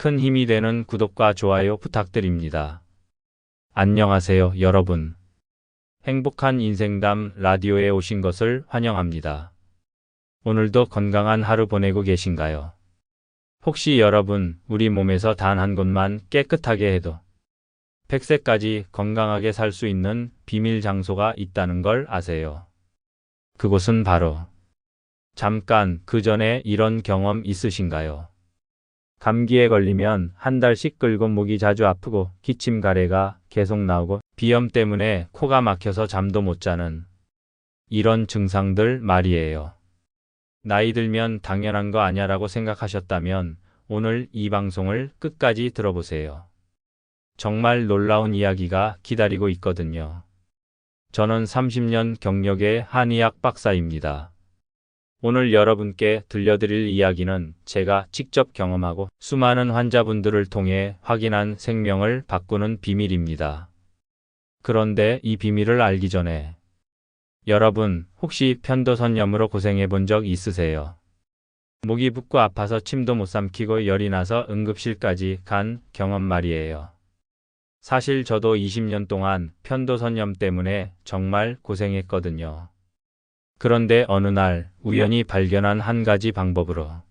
큰 힘이 되는 구독과 좋아요 부탁드립니다. 안녕하세요, 여러분. 행복한 인생담 라디오에 오신 것을 환영합니다. 오늘도 건강한 하루 보내고 계신가요? 혹시 여러분, 우리 몸에서 단 한 곳만 깨끗하게 해도 100세까지 건강하게 살 수 있는 비밀 장소가 있다는 걸 아세요? 그곳은 바로 잠깐 그 전에 이런 경험 있으신가요? 감기에 걸리면 한 달씩 끓고 목이 자주 아프고 기침 가래가 계속 나오고 비염 때문에 코가 막혀서 잠도 못 자는 이런 증상들 말이에요. 나이 들면 당연한 거 아냐라고 생각하셨다면 오늘 이 방송을 끝까지 들어보세요. 정말 놀라운 이야기가 기다리고 있거든요. 저는 30년 경력의 한의학 박사입니다. 오늘 여러분께 들려드릴 이야기는 제가 직접 경험하고 수많은 환자분들을 통해 확인한 생명을 바꾸는 비밀입니다. 그런데 이 비밀을 알기 전에 여러분 혹시 편도선염으로 고생해 본 적 있으세요? 목이 붓고 아파서 침도 못 삼키고 열이 나서 응급실까지 간 경험 말이에요. 사실 저도 20년 동안 편도선염 때문에 정말 고생했거든요. 그런데 어느 날 우연히 발견한 한 가지 방법으로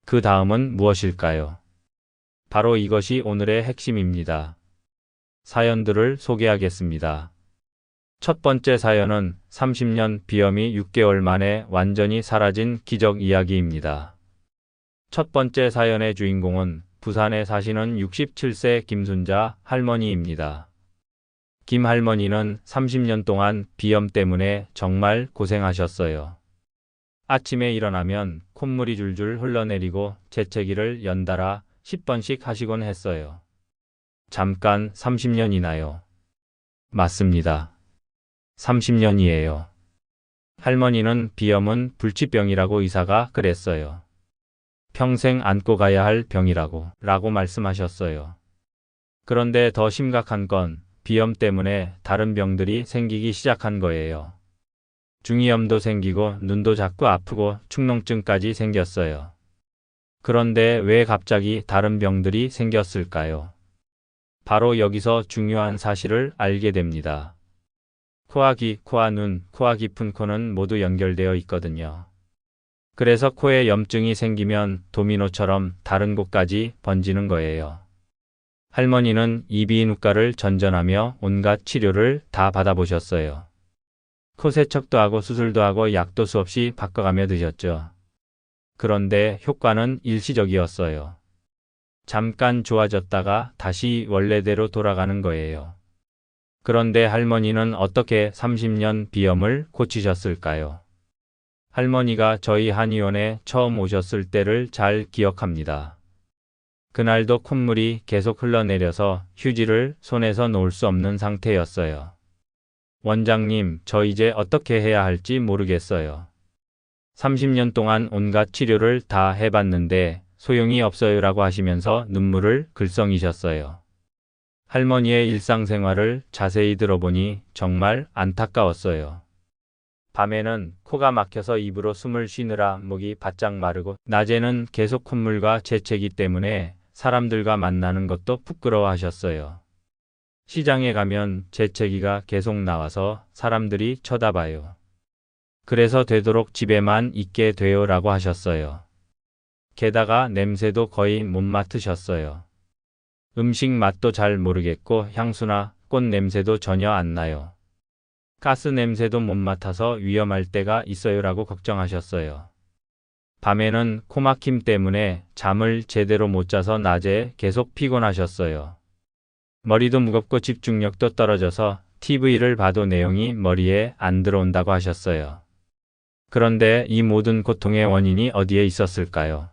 그 다음은 무엇일까요? 바로 이것이 오늘의 핵심입니다. 사연들을 소개하겠습니다. 첫 번째 사연은 30년 비염이 6개월 만에 완전히 사라진 기적 이야기입니다. 첫 번째 사연의 주인공은 부산에 사시는 67세 김순자 할머니입니다. 김 할머니는 30년 동안 비염 때문에 정말 고생하셨어요. 아침에 일어나면 콧물이 줄줄 흘러내리고 재채기를 연달아 10번씩 하시곤 했어요. 잠깐 30년이나요? 맞습니다. 30년이에요. 할머니는 비염은 불치병이라고 의사가 그랬어요. 평생 안고 가야 할 병이라고 말씀하셨어요. 그런데 더 심각한 건 비염 때문에 다른 병들이 생기기 시작한 거예요. 중이염도 생기고 눈도 자꾸 아프고 축농증까지 생겼어요. 그런데 왜 갑자기 다른 병들이 생겼을까요? 바로 여기서 중요한 사실을 알게 됩니다. 코와 귀, 코와 눈, 코와 깊은 코는 모두 연결되어 있거든요. 그래서 코에 염증이 생기면 도미노처럼 다른 곳까지 번지는 거예요. 할머니는 이비인후과를 전전하며 온갖 치료를 다 받아보셨어요. 코 세척도 하고 수술도 하고 약도 수없이 바꿔가며 드셨죠. 그런데 효과는 일시적이었어요. 잠깐 좋아졌다가 다시 원래대로 돌아가는 거예요. 그런데 할머니는 어떻게 30년 비염을 고치셨을까요? 할머니가 저희 한의원에 처음 오셨을 때를 잘 기억합니다. 그날도 콧물이 계속 흘러내려서 휴지를 손에서 놓을 수 없는 상태였어요. 원장님, 저 이제 어떻게 해야 할지 모르겠어요. 30년 동안 온갖 치료를 다 해봤는데 소용이 없어요라고 하시면서 눈물을 글썽이셨어요. 할머니의 일상생활을 자세히 들어보니 정말 안타까웠어요. 밤에는 코가 막혀서 입으로 숨을 쉬느라 목이 바짝 마르고 낮에는 계속 콧물과 재채기 때문에 사람들과 만나는 것도 부끄러워하셨어요. 시장에 가면 재채기가 계속 나와서 사람들이 쳐다봐요. 그래서 되도록 집에만 있게 돼요라고 하셨어요. 게다가 냄새도 거의 못 맡으셨어요. 음식 맛도 잘 모르겠고 향수나 꽃 냄새도 전혀 안 나요. 가스 냄새도 못 맡아서 위험할 때가 있어요라고 걱정하셨어요. 밤에는 코막힘 때문에 잠을 제대로 못 자서 낮에 계속 피곤하셨어요. 머리도 무겁고 집중력도 떨어져서 TV를 봐도 내용이 머리에 안 들어온다고 하셨어요. 그런데 이 모든 고통의 원인이 어디에 있었을까요?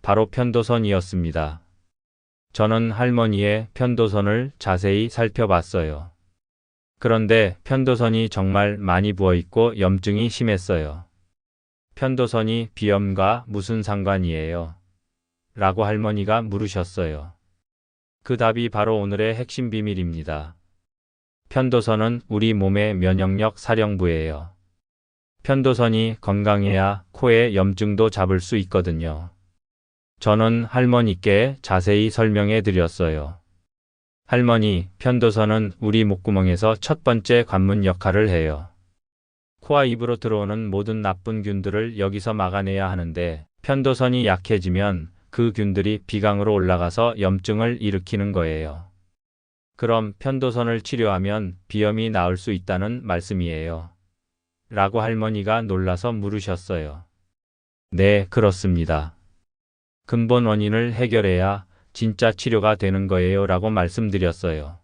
바로 편도선이었습니다. 저는 할머니의 편도선을 자세히 살펴봤어요. 그런데 편도선이 정말 많이 부어있고 염증이 심했어요. 편도선이 비염과 무슨 상관이에요? 라고 할머니가 물으셨어요. 그 답이 바로 오늘의 핵심 비밀입니다. 편도선은 우리 몸의 면역력 사령부예요. 편도선이 건강해야 코의 염증도 잡을 수 있거든요. 저는 할머니께 자세히 설명해 드렸어요. 할머니, 편도선은 우리 목구멍에서 첫 번째 관문 역할을 해요. 코와 입으로 들어오는 모든 나쁜 균들을 여기서 막아내야 하는데 편도선이 약해지면 그 균들이 비강으로 올라가서 염증을 일으키는 거예요. 그럼 편도선을 치료하면 비염이 나을 수 있다는 말씀이에요. 라고 할머니가 놀라서 물으셨어요. 네, 그렇습니다. 근본 원인을 해결해야 진짜 치료가 되는 거예요. 라고 말씀드렸어요.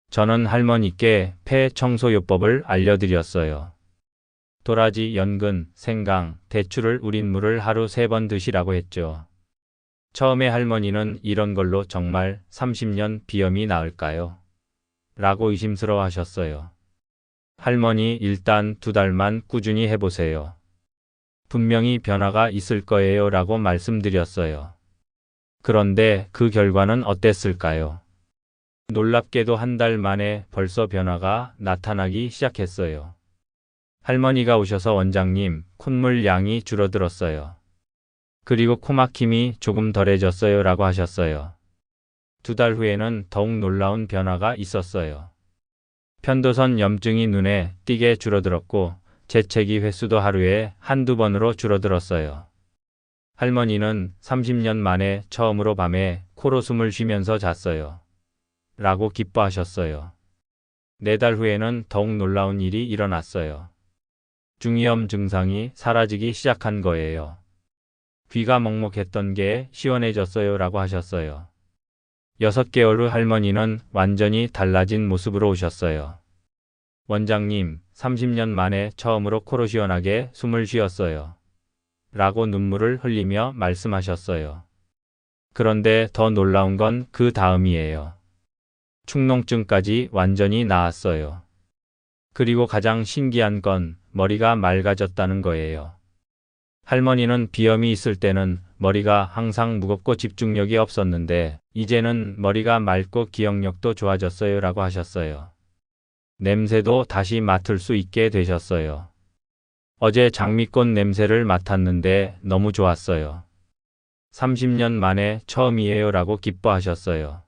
저는 할머니께 폐 청소요법을 알려드렸어요. 도라지, 연근, 생강, 대추를 우린 물을 하루 3번 드시라고 했죠. 처음에 할머니는 이런 걸로 정말 30년 비염이 나을까요? 라고 의심스러워 하셨어요. 할머니, 일단 2달만 꾸준히 해보세요. 분명히 변화가 있을 거예요. 라고 말씀드렸어요. 그런데 그 결과는 어땠을까요? 놀랍게도 1달 만에 벌써 변화가 나타나기 시작했어요. 할머니가 오셔서 원장님, 콧물 양이 줄어들었어요. 그리고 코막힘이 조금 덜해졌어요. 라고 하셨어요. 2달 후에는 더욱 놀라운 변화가 있었어요. 편도선 염증이 눈에 띄게 줄어들었고 재채기 횟수도 하루에 1~2번으로 줄어들었어요. 할머니는 30년 만에 처음으로 밤에 코로 숨을 쉬면서 잤어요. 라고 기뻐하셨어요. 4달 후에는 더욱 놀라운 일이 일어났어요. 중이염 증상이 사라지기 시작한 거예요. 귀가 먹먹했던 게 시원해졌어요. 라고 하셨어요. 6개월 후 할머니는 완전히 달라진 모습으로 오셨어요. 원장님, 30년 만에 처음으로 코로 시원하게 숨을 쉬었어요. 라고 눈물을 흘리며 말씀하셨어요. 그런데 더 놀라운 건 그 다음이에요. 축농증까지 완전히 나았어요. 그리고 가장 신기한 건 머리가 맑아졌다는 거예요. 할머니는 비염이 있을 때는 머리가 항상 무겁고 집중력이 없었는데 이제는 머리가 맑고 기억력도 좋아졌어요. 라고 하셨어요. 냄새도 다시 맡을 수 있게 되셨어요. 어제 장미꽃 냄새를 맡았는데 너무 좋았어요. 30년 만에 처음이에요. 라고 기뻐하셨어요.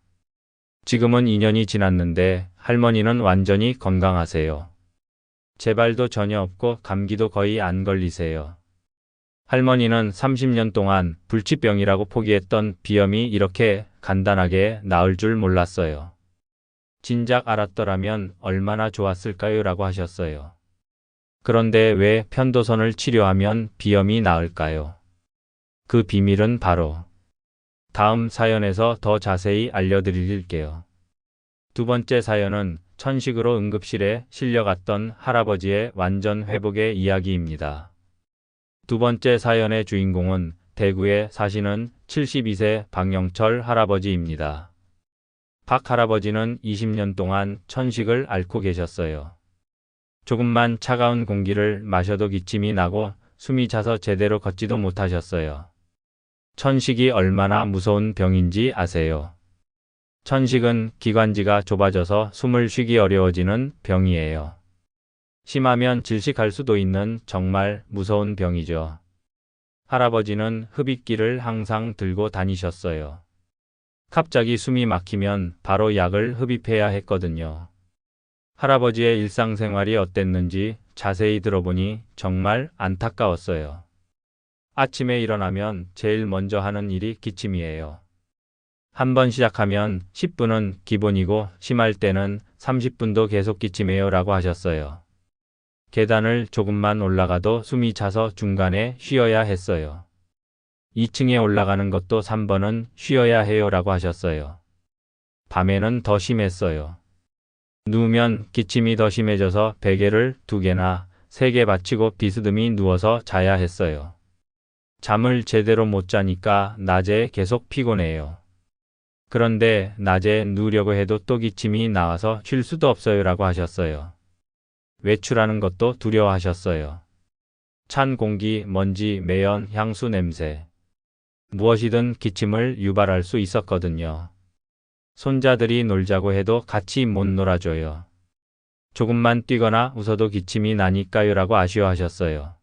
지금은 2년이 지났는데 할머니는 완전히 건강하세요. 재발도 전혀 없고 감기도 거의 안 걸리세요. 할머니는 30년 동안 불치병이라고 포기했던 비염이 이렇게 간단하게 나을 줄 몰랐어요. 진작 알았더라면 얼마나 좋았을까요? 라고 하셨어요. 그런데 왜 편도선을 치료하면 비염이 나을까요? 그 비밀은 바로 다음 사연에서 더 자세히 알려드릴게요. 2번째 사연은 천식으로 응급실에 실려갔던 할아버지의 완전 회복의 이야기입니다. 2번째 사연의 주인공은 대구에 사시는 72세 박영철 할아버지입니다. 박 할아버지는 20년 동안 천식을 앓고 계셨어요. 조금만 차가운 공기를 마셔도 기침이 나고 숨이 차서 제대로 걷지도 못하셨어요. 천식이 얼마나 무서운 병인지 아세요? 천식은 기관지가 좁아져서 숨을 쉬기 어려워지는 병이에요. 심하면 질식할 수도 있는 정말 무서운 병이죠. 할아버지는 흡입기를 항상 들고 다니셨어요. 갑자기 숨이 막히면 바로 약을 흡입해야 했거든요. 할아버지의 일상생활이 어땠는지 자세히 들어보니 정말 안타까웠어요. 아침에 일어나면 제일 먼저 하는 일이 기침이에요. 한번 시작하면 10분은 기본이고 심할 때는 30분도 계속 기침해요. 라고 하셨어요. 계단을 조금만 올라가도 숨이 차서 중간에 쉬어야 했어요. 2층에 올라가는 것도 3번은 쉬어야 해요. 라고 하셨어요. 밤에는 더 심했어요. 누우면 기침이 더 심해져서 베개를 2개나 3개 받치고 비스듬히 누워서 자야 했어요. 잠을 제대로 못 자니까 낮에 계속 피곤해요. 그런데 낮에 누우려고 해도 또 기침이 나와서 쉴 수도 없어요. 라고 하셨어요. 외출하는 것도 두려워하셨어요. 찬 공기, 먼지, 매연, 향수 냄새. 무엇이든 기침을 유발할 수 있었거든요. 손자들이 놀자고 해도 같이 못 놀아줘요. 조금만 뛰거나 웃어도 기침이 나니까요. 라고 아쉬워하셨어요.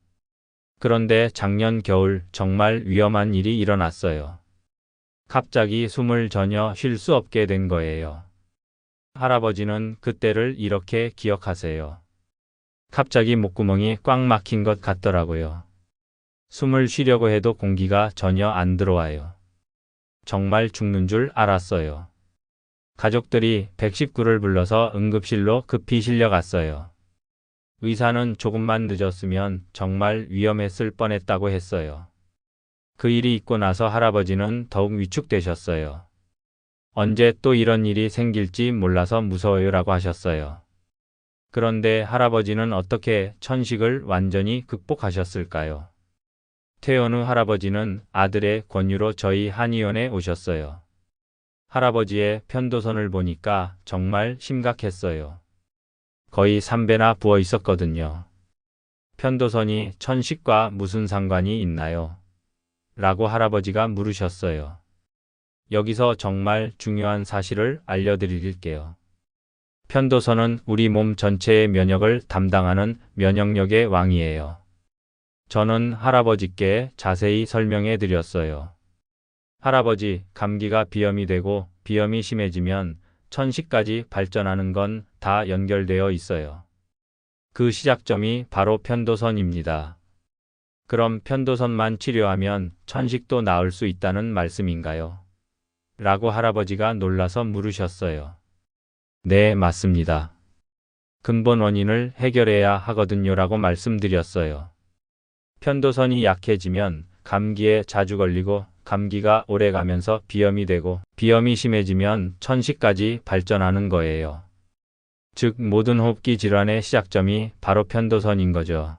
그런데 작년 겨울 정말 위험한 일이 일어났어요. 갑자기 숨을 전혀 쉴 수 없게 된 거예요. 할아버지는 그때를 이렇게 기억하세요. 갑자기 목구멍이 꽉 막힌 것 같더라고요. 숨을 쉬려고 해도 공기가 전혀 안 들어와요. 정말 죽는 줄 알았어요. 가족들이 119를 불러서 응급실로 급히 실려갔어요. 의사는 조금만 늦었으면 정말 위험했을 뻔했다고 했어요. 그 일이 있고 나서 할아버지는 더욱 위축되셨어요. 언제 또 이런 일이 생길지 몰라서 무서워요라고 하셨어요. 그런데 할아버지는 어떻게 천식을 완전히 극복하셨을까요? 퇴원 후 할아버지는 아들의 권유로 저희 한의원에 오셨어요. 할아버지의 편도선을 보니까 정말 심각했어요. 거의 3배나 부어 있었거든요. 편도선이 천식과 무슨 상관이 있나요? 라고 할아버지가 물으셨어요. 여기서 정말 중요한 사실을 알려드릴게요. 편도선은 우리 몸 전체의 면역을 담당하는 면역력의 왕이에요. 저는 할아버지께 자세히 설명해 드렸어요. 할아버지, 감기가 비염이 되고 비염이 심해지면 천식까지 발전하는 건 다 연결되어 있어요. 그 시작점이 바로 편도선입니다. 그럼 편도선만 치료하면 천식도 나을 수 있다는 말씀인가요? 라고 할아버지가 놀라서 물으셨어요. 네, 맞습니다. 근본 원인을 해결해야 하거든요 라고 말씀드렸어요. 편도선이 약해지면 감기에 자주 걸리고 감기가 오래 가면서 비염이 되고 비염이 심해지면 천식까지 발전하는 거예요. 즉 모든 호흡기 질환의 시작점이 바로 편도선인 거죠.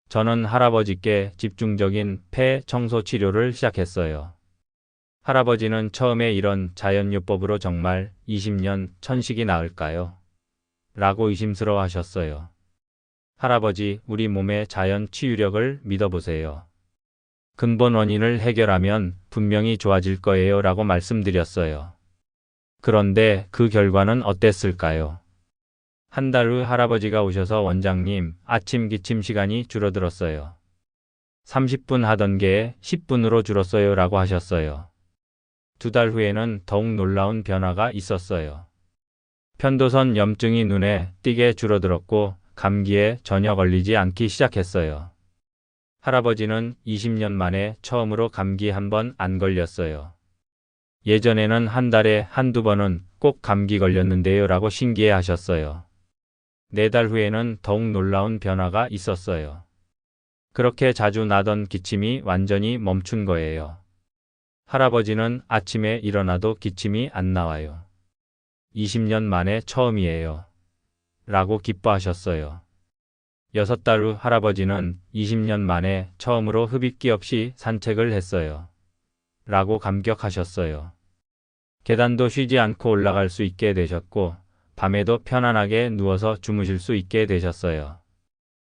저는 할아버지께 집중적인 폐 청소 치료를 시작했어요. 할아버지는 처음에 이런 자연요법으로 정말 20년 천식이 나을까요? 라고 의심스러워 하셨어요. 할아버지, 우리 몸의 자연 치유력을 믿어보세요. 근본 원인을 해결하면 분명히 좋아질 거예요 라고 말씀드렸어요. 그런데 그 결과는 어땠을까요? 한 달 후 할아버지가 오셔서 원장님, 아침 기침 시간이 줄어들었어요. 30분 하던 게 10분으로 줄었어요 라고 하셨어요. 2달 후에는 더욱 놀라운 변화가 있었어요. 편도선 염증이 눈에 띄게 줄어들었고 감기에 전혀 걸리지 않기 시작했어요. 할아버지는 20년 만에 처음으로 감기 한 번 안 걸렸어요. 예전에는 한 달에 한두 번은 꼭 감기 걸렸는데요 라고 신기해 하셨어요. 4달 후에는 더욱 놀라운 변화가 있었어요. 그렇게 자주 나던 기침이 완전히 멈춘 거예요. 할아버지는 아침에 일어나도 기침이 안 나와요. 20년 만에 처음이에요. 라고 기뻐하셨어요. 6달 후 할아버지는 20년 만에 처음으로 흡입기 없이 산책을 했어요. 라고 감격하셨어요. 계단도 쉬지 않고 올라갈 수 있게 되셨고 밤에도 편안하게 누워서 주무실 수 있게 되셨어요.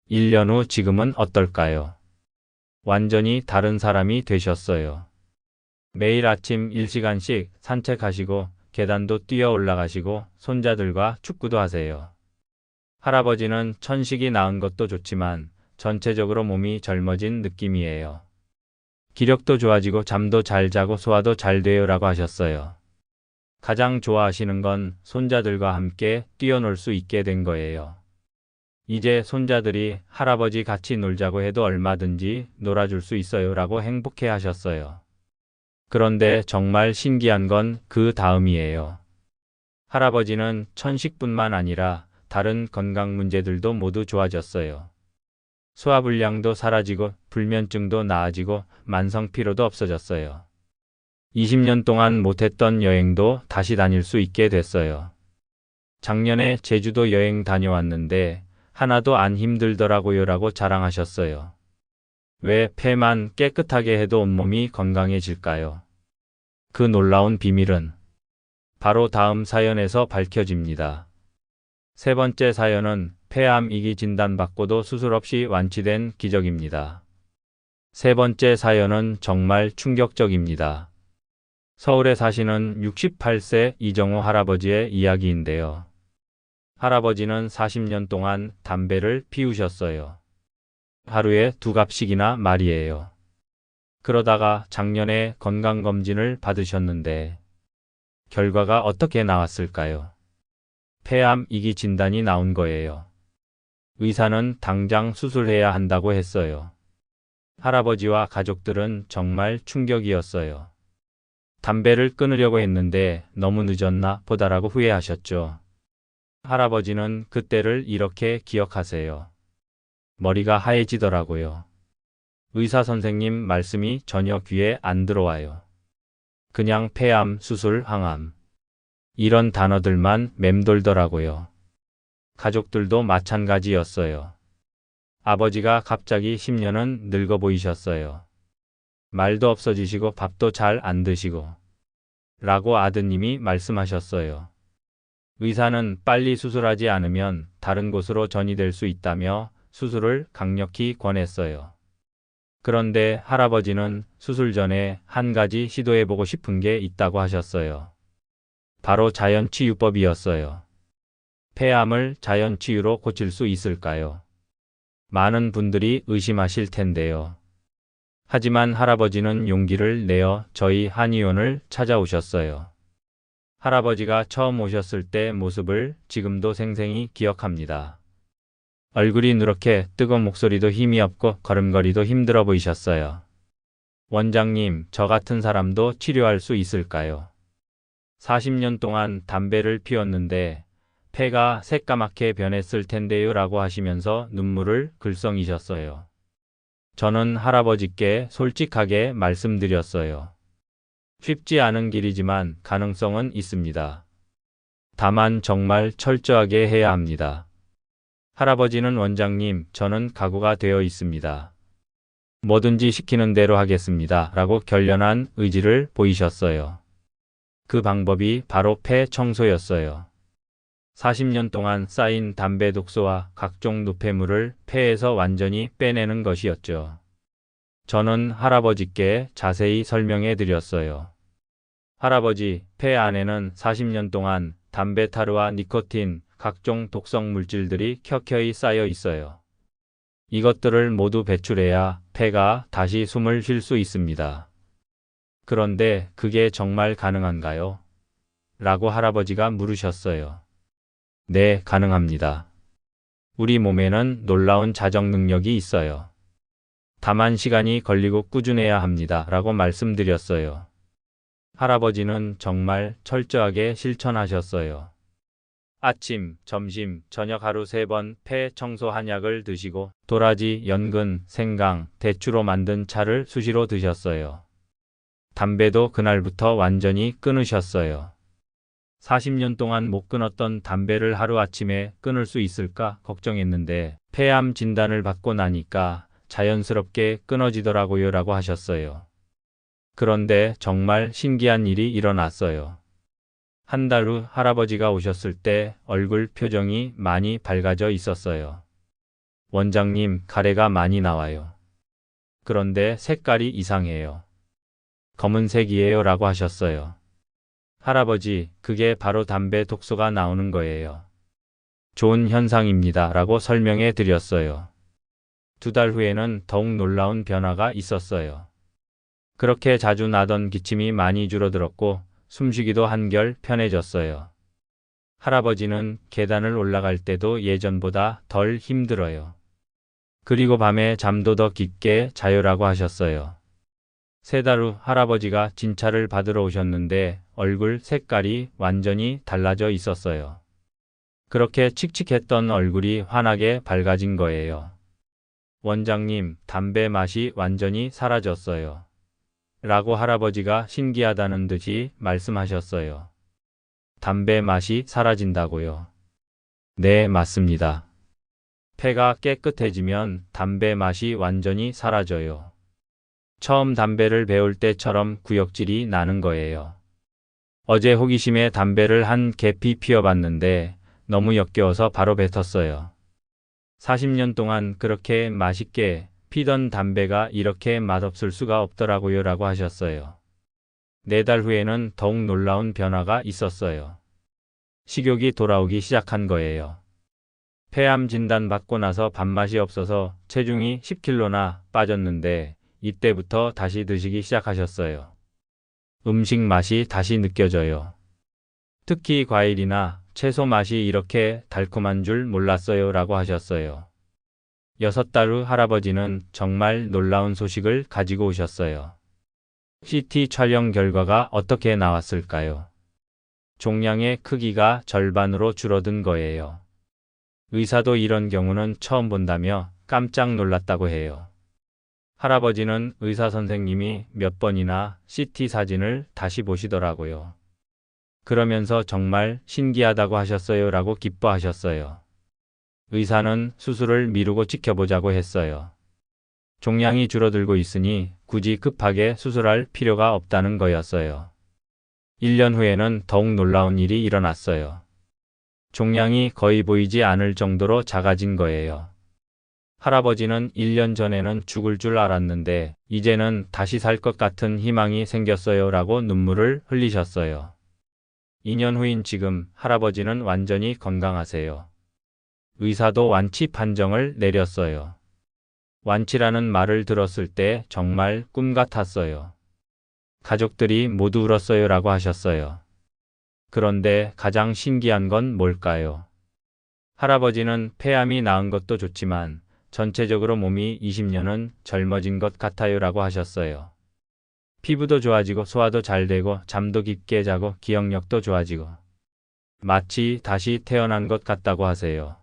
1년 후 지금은 어떨까요? 완전히 다른 사람이 되셨어요. 매일 아침 1시간씩 산책하시고 계단도 뛰어 올라가시고 손자들과 축구도 하세요. 할아버지는 천식이 나은 것도 좋지만 전체적으로 몸이 젊어진 느낌이에요. 기력도 좋아지고 잠도 잘 자고 소화도 잘 돼요 라고 하셨어요. 가장 좋아하시는 건 손자들과 함께 뛰어놀 수 있게 된 거예요. 이제 손자들이 할아버지 같이 놀자고 해도 얼마든지 놀아줄 수 있어요 라고 행복해 하셨어요. 그런데 정말 신기한 건 그 다음이에요. 할아버지는 천식뿐만 아니라 다른 건강 문제들도 모두 좋아졌어요. 소화불량도 사라지고 불면증도 나아지고 만성 피로도 없어졌어요. 20년 동안 못했던 여행도 다시 다닐 수 있게 됐어요. 작년에 제주도 여행 다녀왔는데 하나도 안 힘들더라고요 라고 자랑하셨어요. 왜 폐만 깨끗하게 해도 온몸이 건강해질까요? 그 놀라운 비밀은 바로 다음 사연에서 밝혀집니다. 세 번째 사연은 폐암 2기 진단받고도 수술 없이 완치된 기적입니다. 세 번째 사연은 정말 충격적입니다. 서울에 사시는 68세 이정호 할아버지의 이야기인데요. 할아버지는 40년 동안 담배를 피우셨어요. 하루에 2갑씩이나 말이에요. 그러다가 작년에 건강검진을 받으셨는데 결과가 어떻게 나왔을까요? 폐암 2기 진단이 나온 거예요. 의사는 당장 수술해야 한다고 했어요. 할아버지와 가족들은 정말 충격이었어요. 담배를 끊으려고 했는데 너무 늦었나 보다라고 후회하셨죠. 할아버지는 그때를 이렇게 기억하세요. 머리가 하얘지더라고요. 의사 선생님 말씀이 전혀 귀에 안 들어와요. 그냥 폐암, 수술, 항암. 이런 단어들만 맴돌더라고요. 가족들도 마찬가지였어요. 아버지가 갑자기 10년은 늙어 보이셨어요. 말도 없어지시고 밥도 잘 안 드시고. 라고 아드님이 말씀하셨어요. 의사는 빨리 수술하지 않으면 다른 곳으로 전이될 수 있다며 수술을 강력히 권했어요. 그런데 할아버지는 수술 전에 한 가지 시도해보고 싶은 게 있다고 하셨어요. 바로 자연치유법이었어요. 폐암을 자연치유로 고칠 수 있을까요? 많은 분들이 의심하실 텐데요. 하지만 할아버지는 용기를 내어 저희 한의원을 찾아오셨어요. 할아버지가 처음 오셨을 때 모습을 지금도 생생히 기억합니다. 얼굴이 누렇게 뜨거운 목소리도 힘이 없고 걸음걸이도 힘들어 보이셨어요. 원장님, 저 같은 사람도 치료할 수 있을까요? 40년 동안 담배를 피웠는데 폐가 새까맣게 변했을 텐데요 라고 하시면서 눈물을 글썽이셨어요. 저는 할아버지께 솔직하게 말씀드렸어요. 쉽지 않은 길이지만 가능성은 있습니다. 다만 정말 철저하게 해야 합니다. 할아버지는 원장님, 저는 각오가 되어 있습니다. 뭐든지 시키는 대로 하겠습니다. 라고 결연한 의지를 보이셨어요. 그 방법이 바로 폐 청소였어요. 40년 동안 쌓인 담배 독소와 각종 노폐물을 폐에서 완전히 빼내는 것이었죠. 저는 할아버지께 자세히 설명해 드렸어요. 할아버지, 폐 안에는 40년 동안 담배 타르와 니코틴, 각종 독성 물질들이 켜켜이 쌓여 있어요. 이것들을 모두 배출해야 폐가 다시 숨을 쉴 수 있습니다. 그런데 그게 정말 가능한가요? 라고 할아버지가 물으셨어요. 네, 가능합니다. 우리 몸에는 놀라운 자정 능력이 있어요. 다만 시간이 걸리고 꾸준해야 합니다. 라고 말씀드렸어요. 할아버지는 정말 철저하게 실천하셨어요. 아침, 점심, 저녁 하루 3번 폐 청소 한약을 드시고 도라지, 연근, 생강, 대추로 만든 차를 수시로 드셨어요. 담배도 그날부터 완전히 끊으셨어요. 40년 동안 못 끊었던 담배를 하루아침에 끊을 수 있을까 걱정했는데 폐암 진단을 받고 나니까 자연스럽게 끊어지더라고요 라고 하셨어요. 그런데 정말 신기한 일이 일어났어요. 한 달 후 할아버지가 오셨을 때 얼굴 표정이 많이 밝아져 있었어요. 원장님, 가래가 많이 나와요. 그런데 색깔이 이상해요. 검은색이에요 라고 하셨어요. 할아버지, 그게 바로 담배 독소가 나오는 거예요. 좋은 현상입니다. 라고 설명해 드렸어요. 2달 후에는 더욱 놀라운 변화가 있었어요. 그렇게 자주 나던 기침이 많이 줄어들었고 숨쉬기도 한결 편해졌어요. 할아버지는 계단을 올라갈 때도 예전보다 덜 힘들어요. 그리고 밤에 잠도 더 깊게 자요라고 하셨어요. 3달 후 할아버지가 진찰을 받으러 오셨는데 얼굴 색깔이 완전히 달라져 있었어요. 그렇게 칙칙했던 얼굴이 환하게 밝아진 거예요. 원장님, 담배 맛이 완전히 사라졌어요. 라고 할아버지가 신기하다는 듯이 말씀하셨어요. 담배 맛이 사라진다고요? 네, 맞습니다. 폐가 깨끗해지면 담배 맛이 완전히 사라져요. 처음 담배를 배울 때처럼 구역질이 나는 거예요. 어제 호기심에 담배를 한 개피 피워봤는데 너무 역겨워서 바로 뱉었어요. 40년 동안 그렇게 맛있게 피던 담배가 이렇게 맛없을 수가 없더라고요 라고 하셨어요. 4달 후에는 더욱 놀라운 변화가 있었어요. 식욕이 돌아오기 시작한 거예요. 폐암 진단 받고 나서 밥맛이 없어서 체중이 10kg나 빠졌는데 이때부터 다시 드시기 시작하셨어요. 음식 맛이 다시 느껴져요. 특히 과일이나 채소 맛이 이렇게 달콤한 줄 몰랐어요 라고 하셨어요. 6달 후 할아버지는 정말 놀라운 소식을 가지고 오셨어요. CT 촬영 결과가 어떻게 나왔을까요? 종양의 크기가 절반으로 줄어든 거예요. 의사도 이런 경우는 처음 본다며 깜짝 놀랐다고 해요. 할아버지는 의사 선생님이 몇 번이나 CT 사진을 다시 보시더라고요. 그러면서 정말 신기하다고 하셨어요 라고 기뻐하셨어요. 의사는 수술을 미루고 지켜보자고 했어요. 종양이 줄어들고 있으니 굳이 급하게 수술할 필요가 없다는 거였어요. 1년 후에는 더욱 놀라운 일이 일어났어요. 종양이 거의 보이지 않을 정도로 작아진 거예요. 할아버지는 1년 전에는 죽을 줄 알았는데 이제는 다시 살 것 같은 희망이 생겼어요 라고 눈물을 흘리셨어요. 2년 후인 지금 할아버지는 완전히 건강하세요. 의사도 완치 판정을 내렸어요. 완치라는 말을 들었을 때 정말 꿈 같았어요. 가족들이 모두 울었어요 라고 하셨어요. 그런데 가장 신기한 건 뭘까요? 할아버지는 폐암이 나은 것도 좋지만 전체적으로 몸이 20년은 젊어진 것 같아요 라고 하셨어요. 피부도 좋아지고 소화도 잘 되고 잠도 깊게 자고 기억력도 좋아지고 마치 다시 태어난 것 같다고 하세요.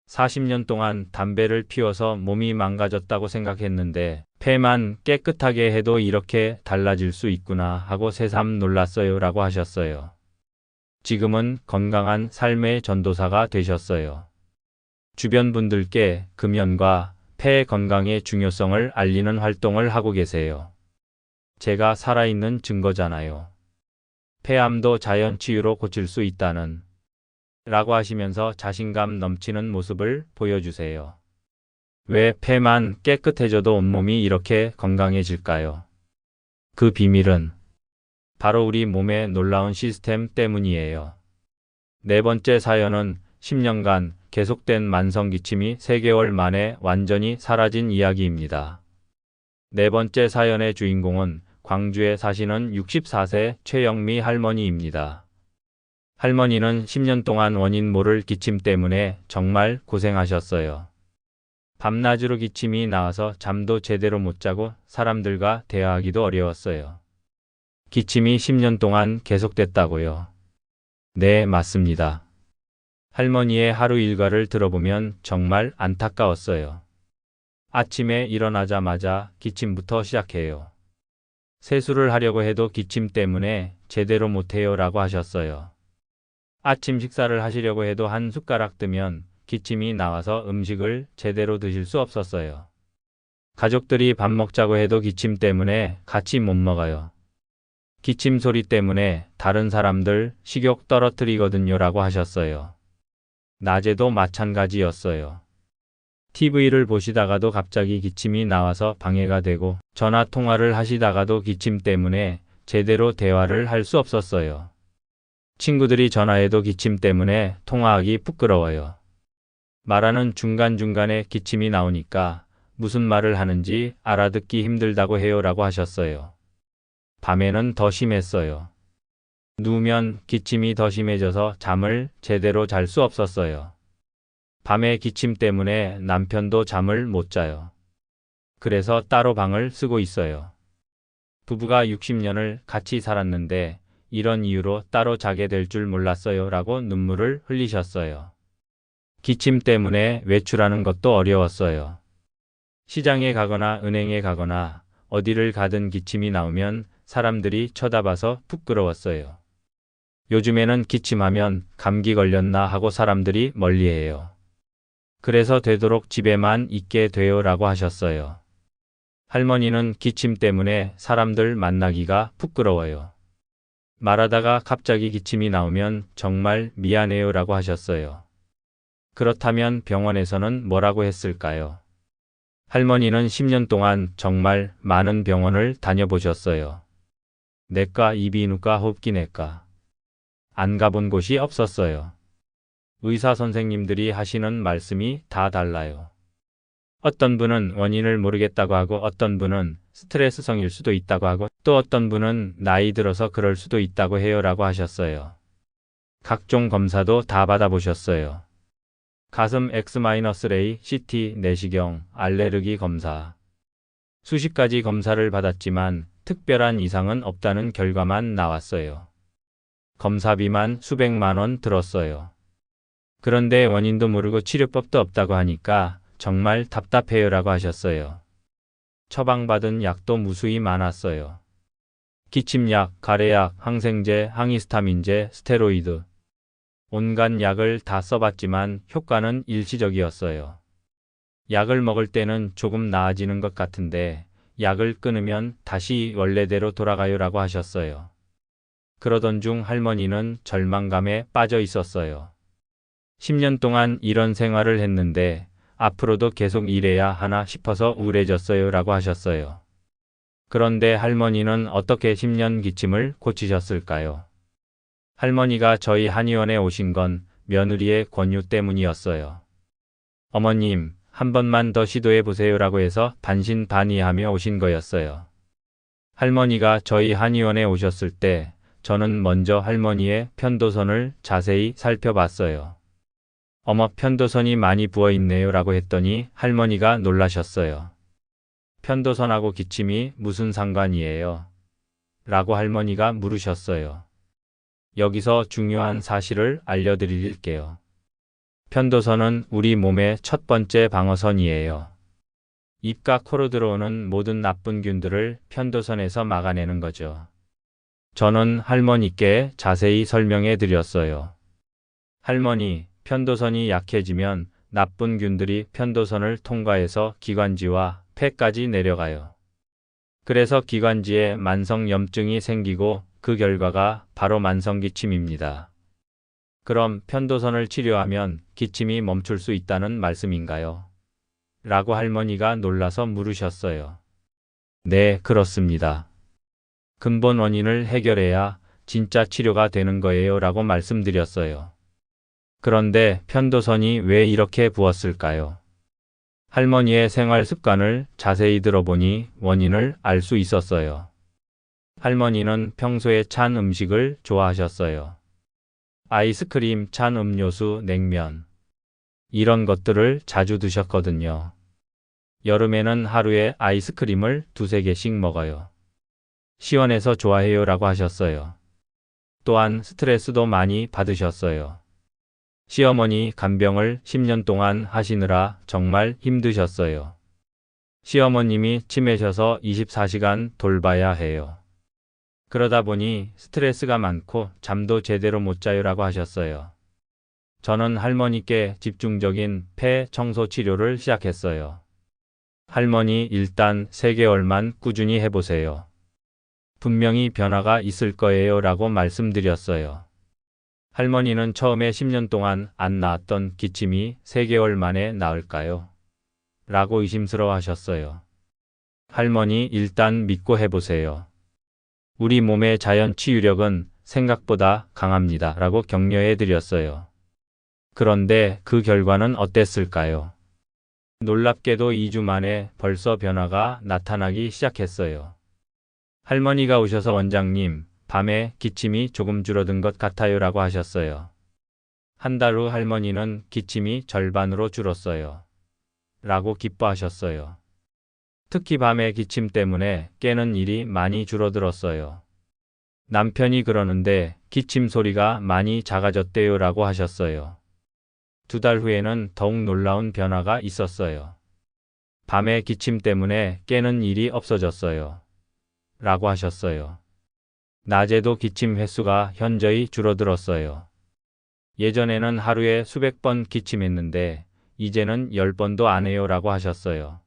40년 동안 담배를 피워서 몸이 망가졌다고 생각했는데 폐만 깨끗하게 해도 이렇게 달라질 수 있구나 하고 새삼 놀랐어요 라고 하셨어요. 지금은 건강한 삶의 전도사가 되셨어요. 주변 분들께 금연과 폐 건강의 중요성을 알리는 활동을 하고 계세요. 제가 살아있는 증거잖아요. 폐암도 자연 치유로 고칠 수 있다는 라고 하시면서 자신감 넘치는 모습을 보여주세요. 왜 폐만 깨끗해져도 온몸이 이렇게 건강해질까요? 그 비밀은 바로 우리 몸의 놀라운 시스템 때문이에요. 네 번째 사연은 10년간 계속된 만성 기침이 3개월 만에 완전히 사라진 이야기입니다. 네 번째 사연의 주인공은 광주에 사시는 64세 최영미 할머니입니다. 할머니는 10년 동안 원인 모를 기침 때문에 정말 고생하셨어요. 밤낮으로 기침이 나와서 잠도 제대로 못 자고 사람들과 대화하기도 어려웠어요. 기침이 10년 동안 계속됐다고요. 네, 맞습니다. 할머니의 하루 일과를 들어보면 정말 안타까웠어요. 아침에 일어나자마자 기침부터 시작해요. 세수를 하려고 해도 기침 때문에 제대로 못해요 라고 하셨어요. 아침 식사를 하시려고 해도 한 숟가락 뜨면 기침이 나와서 음식을 제대로 드실 수 없었어요. 가족들이 밥 먹자고 해도 기침 때문에 같이 못 먹어요. 기침 소리 때문에 다른 사람들 식욕 떨어뜨리거든요 라고 하셨어요. 낮에도 마찬가지였어요. TV를 보시다가도 갑자기 기침이 나와서 방해가 되고 전화 통화를 하시다가도 기침 때문에 제대로 대화를 할 수 없었어요. 친구들이 전화해도 기침 때문에 통화하기 부끄러워요. 말하는 중간중간에 기침이 나오니까 무슨 말을 하는지 알아듣기 힘들다고 해요 라고 하셨어요. 밤에는 더 심했어요. 누우면 기침이 더 심해져서 잠을 제대로 잘 수 없었어요. 밤에 기침 때문에 남편도 잠을 못 자요. 그래서 따로 방을 쓰고 있어요. 부부가 60년을 같이 살았는데 이런 이유로 따로 자게 될 줄 몰랐어요 라고 눈물을 흘리셨어요. 기침 때문에 외출하는 것도 어려웠어요. 시장에 가거나 은행에 가거나 어디를 가든 기침이 나오면 사람들이 쳐다봐서 부끄러웠어요. 요즘에는 기침하면 감기 걸렸나 하고 사람들이 멀리해요. 그래서 되도록 집에만 있게 돼요 라고 하셨어요. 할머니는 기침 때문에 사람들 만나기가 부끄러워요. 말하다가 갑자기 기침이 나오면 정말 미안해요 라고 하셨어요. 그렇다면 병원에서는 뭐라고 했을까요? 할머니는 10년 동안 정말 많은 병원을 다녀보셨어요. 내과, 이비인후과, 호흡기내과. 안 가본 곳이 없었어요. 의사 선생님들이 하시는 말씀이 다 달라요. 어떤 분은 원인을 모르겠다고 하고 어떤 분은 스트레스성일 수도 있다고 하고 또 어떤 분은 나이 들어서 그럴 수도 있다고 해요 라고 하셨어요. 각종 검사도 다 받아보셨어요. 가슴 X-ray, CT, 내시경, 알레르기 검사. 수십 가지 검사를 받았지만 특별한 이상은 없다는 결과만 나왔어요. 검사비만 수백만 원 들었어요. 그런데 원인도 모르고 치료법도 없다고 하니까 정말 답답해요 라고 하셨어요. 처방받은 약도 무수히 많았어요. 기침약, 가래약, 항생제, 항히스타민제, 스테로이드. 온갖 약을 다 써봤지만 효과는 일시적이었어요. 약을 먹을 때는 조금 나아지는 것 같은데 약을 끊으면 다시 원래대로 돌아가요 라고 하셨어요. 그러던 중 할머니는 절망감에 빠져 있었어요. 10년 동안 이런 생활을 했는데 앞으로도 계속 이래야 하나 싶어서 우울해졌어요 라고 하셨어요. 그런데 할머니는 어떻게 10년 기침을 고치셨을까요? 할머니가 저희 한의원에 오신 건 며느리의 권유 때문이었어요. 어머님, 한 번만 더 시도해 보세요 라고 해서 반신반의하며 오신 거였어요. 할머니가 저희 한의원에 오셨을 때 저는 먼저 할머니의 편도선을 자세히 살펴봤어요. 어머, 편도선이 많이 부어 있네요 라고 했더니 할머니가 놀라셨어요. 편도선하고 기침이 무슨 상관이에요? 라고 할머니가 물으셨어요. 여기서 중요한 사실을 알려드릴게요. 편도선은 우리 몸의 첫 번째 방어선이에요. 입과 코로 들어오는 모든 나쁜 균들을 편도선에서 막아내는 거죠. 저는 할머니께 자세히 설명해 드렸어요. 할머니, 편도선이 약해지면 나쁜 균들이 편도선을 통과해서 기관지와 폐까지 내려가요. 그래서 기관지에 만성염증이 생기고 그 결과가 바로 만성기침입니다. 그럼 편도선을 치료하면 기침이 멈출 수 있다는 말씀인가요? 라고 할머니가 놀라서 물으셨어요. 네, 그렇습니다. 근본 원인을 해결해야 진짜 치료가 되는 거예요 라고 말씀드렸어요. 그런데 편도선이 왜 이렇게 부었을까요? 할머니의 생활 습관을 자세히 들어보니 원인을 알 수 있었어요. 할머니는 평소에 찬 음식을 좋아하셨어요. 아이스크림, 찬 음료수, 냉면. 이런 것들을 자주 드셨거든요. 여름에는 하루에 아이스크림을 2~3개씩 먹어요. 시원해서 좋아해요 라고 하셨어요. 또한 스트레스도 많이 받으셨어요. 시어머니 간병을 10년 동안 하시느라 정말 힘드셨어요. 시어머님이 치매셔서 24시간 돌봐야 해요. 그러다 보니 스트레스가 많고 잠도 제대로 못 자요 라고 하셨어요. 저는 할머니께 집중적인 폐 청소 치료를 시작했어요. 할머니, 일단 3개월만 꾸준히 해보세요. 분명히 변화가 있을 거예요 라고 말씀드렸어요. 할머니는 처음에 10년 동안 안 나았던 기침이 3개월 만에 나을까요? 라고 의심스러워 하셨어요. 할머니, 일단 믿고 해보세요. 우리 몸의 자연 치유력은 생각보다 강합니다 라고 격려해 드렸어요. 그런데 그 결과는 어땠을까요? 놀랍게도 2주 만에 벌써 변화가 나타나기 시작했어요. 할머니가 오셔서 원장님, 밤에 기침이 조금 줄어든 것 같아요 라고 하셨어요. 한 달 후 할머니는 기침이 절반으로 줄었어요. 라고 기뻐하셨어요. 특히 밤에 기침 때문에 깨는 일이 많이 줄어들었어요. 남편이 그러는데 기침 소리가 많이 작아졌대요 라고 하셨어요. 2달 후에는 더욱 놀라운 변화가 있었어요. 밤에 기침 때문에 깨는 일이 없어졌어요. 라고 하셨어요. 낮에도 기침 횟수가 현저히 줄어들었어요. 예전에는 하루에 수백 번 기침했는데 이제는 10번도 안 해요 라고 하셨어요.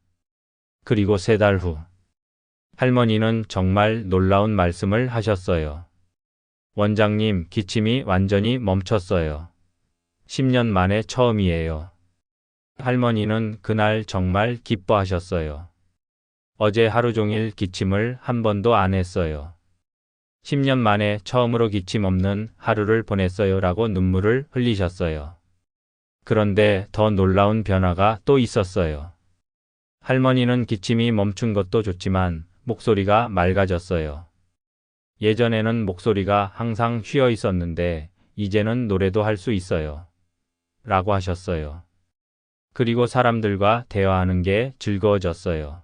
그리고 3달 후 할머니는 정말 놀라운 말씀을 하셨어요. 원장님, 기침이 완전히 멈췄어요. 10년 만에 처음이에요. 할머니는 그날 정말 기뻐하셨어요. 어제 하루 종일 기침을 한 번도 안 했어요. 10년 만에 처음으로 기침 없는 하루를 보냈어요 라고 눈물을 흘리셨어요. 그런데 더 놀라운 변화가 또 있었어요. 할머니는 기침이 멈춘 것도 좋지만 목소리가 맑아졌어요. 예전에는 목소리가 항상 쉬어 있었는데 이제는 노래도 할 수 있어요. 라고 하셨어요. 그리고 사람들과 대화하는 게 즐거워졌어요.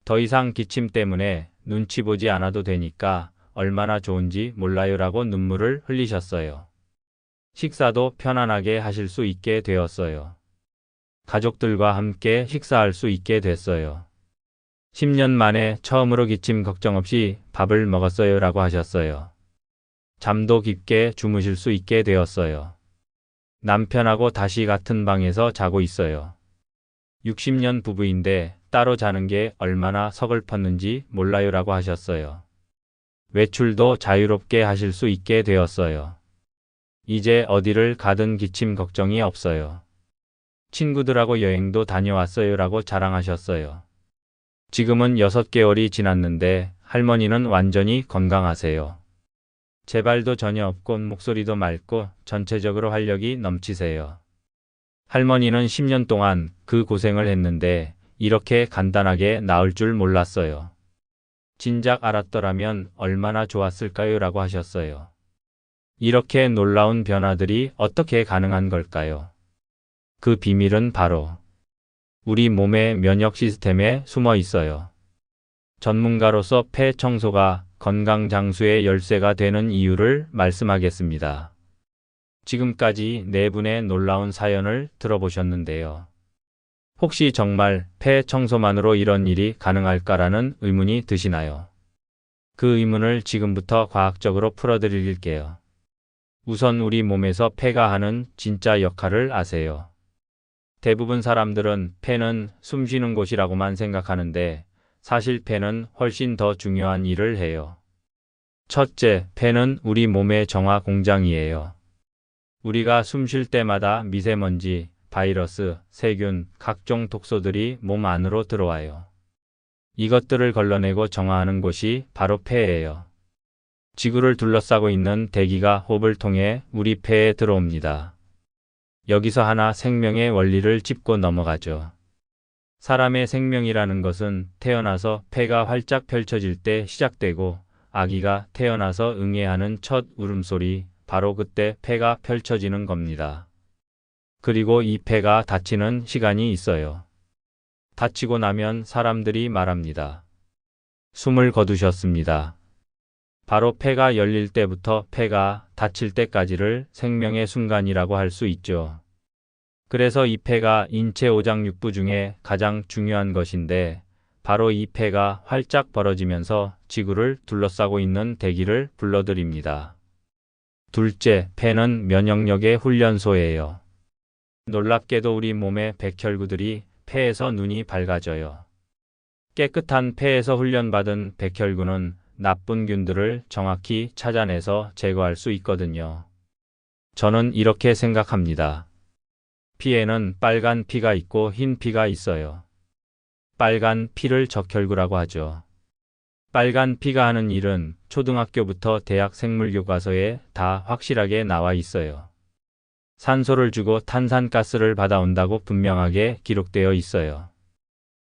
더 이상 기침 때문에 눈치 보지 않아도 되니까 얼마나 좋은지 몰라요라고 눈물을 흘리셨어요. 식사도 편안하게 하실 수 있게 되었어요. 가족들과 함께 식사할 수 있게 됐어요. 10년 만에 처음으로 기침 걱정 없이 밥을 먹었어요라고 하셨어요. 잠도 깊게 주무실 수 있게 되었어요. 남편하고 다시 같은 방에서 자고 있어요. 60년 부부인데 따로 자는 게 얼마나 서글펐는지 몰라요라고 하셨어요. 외출도 자유롭게 하실 수 있게 되었어요. 이제 어디를 가든 기침 걱정이 없어요. 친구들하고 여행도 다녀왔어요라고 자랑하셨어요. 지금은 6개월이 지났는데 할머니는 완전히 건강하세요. 재발도 전혀 없고 목소리도 맑고 전체적으로 활력이 넘치세요. 할머니는 10년 동안 그 고생을 했는데 이렇게 간단하게 나을 줄 몰랐어요. 진작 알았더라면 얼마나 좋았을까요? 라고 하셨어요. 이렇게 놀라운 변화들이 어떻게 가능한 걸까요? 그 비밀은 바로 우리 몸의 면역 시스템에 숨어 있어요. 전문가로서 폐 청소가 건강 장수의 열쇠가 되는 이유를 말씀하겠습니다. 지금까지 4분의 놀라운 사연을 들어보셨는데요. 혹시 정말 폐 청소만으로 이런 일이 가능할까라는 의문이 드시나요? 그 의문을 지금부터 과학적으로 풀어드릴게요. 우선 우리 몸에서 폐가 하는 진짜 역할을 아세요? 대부분 사람들은 폐는 숨 쉬는 곳이라고만 생각하는데 사실 폐는 훨씬 더 중요한 일을 해요. 첫째, 폐는 우리 몸의 정화 공장이에요. 우리가 숨 쉴 때마다 미세먼지, 바이러스, 세균, 각종 독소들이 몸 안으로 들어와요. 이것들을 걸러내고 정화하는 곳이 바로 폐예요. 지구를 둘러싸고 있는 대기가 호흡을 통해 우리 폐에 들어옵니다. 여기서 하나 생명의 원리를 짚고 넘어가죠. 사람의 생명이라는 것은 태어나서 폐가 활짝 펼쳐질 때 시작되고 아기가 태어나서 응애하는 첫 울음소리, 바로 그때 폐가 펼쳐지는 겁니다. 그리고 이 폐가 닫히는 시간이 있어요. 닫히고 나면 사람들이 말합니다. 숨을 거두셨습니다. 바로 폐가 열릴 때부터 폐가 닫힐 때까지를 생명의 순간이라고 할 수 있죠. 그래서 이 폐가 인체 오장육부 중에 가장 중요한 것인데 바로 이 폐가 활짝 벌어지면서 지구를 둘러싸고 있는 대기를 불러들입니다. 둘째, 폐는 면역력의 훈련소예요. 놀랍게도 우리 몸의 백혈구들이 폐에서 눈이 밝아져요. 깨끗한 폐에서 훈련받은 백혈구는 나쁜 균들을 정확히 찾아내서 제거할 수 있거든요. 저는 이렇게 생각합니다. 피에는 빨간 피가 있고 흰 피가 있어요. 빨간 피를 적혈구라고 하죠. 빨간 피가 하는 일은 초등학교부터 대학 생물교과서에 다 확실하게 나와 있어요. 산소를 주고 탄산가스를 받아온다고 분명하게 기록되어 있어요.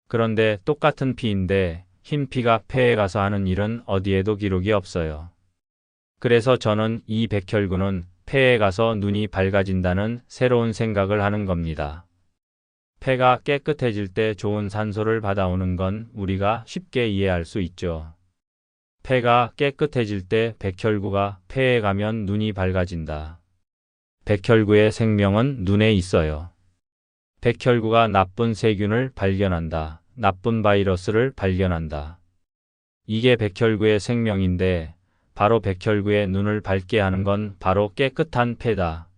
그런데 똑같은 피인데 흰 피가 폐에 가서 하는 일은 어디에도 기록이 없어요. 그래서 저는 이 백혈구는 폐에 가서 눈이 밝아진다는 새로운 생각을 하는 겁니다. 폐가 깨끗해질 때 좋은 산소를 받아오는 건 우리가 쉽게 이해할 수 있죠. 폐가 깨끗해질 때 백혈구가 폐에 가면 눈이 밝아진다. 백혈구의 생명은 눈에 있어요. 백혈구가 나쁜 세균을 발견한다. 나쁜 바이러스를 발견한다. 이게 백혈구의 생명인데 바로 백혈구의 눈을 밝게 하는 건 바로 깨끗한 폐다.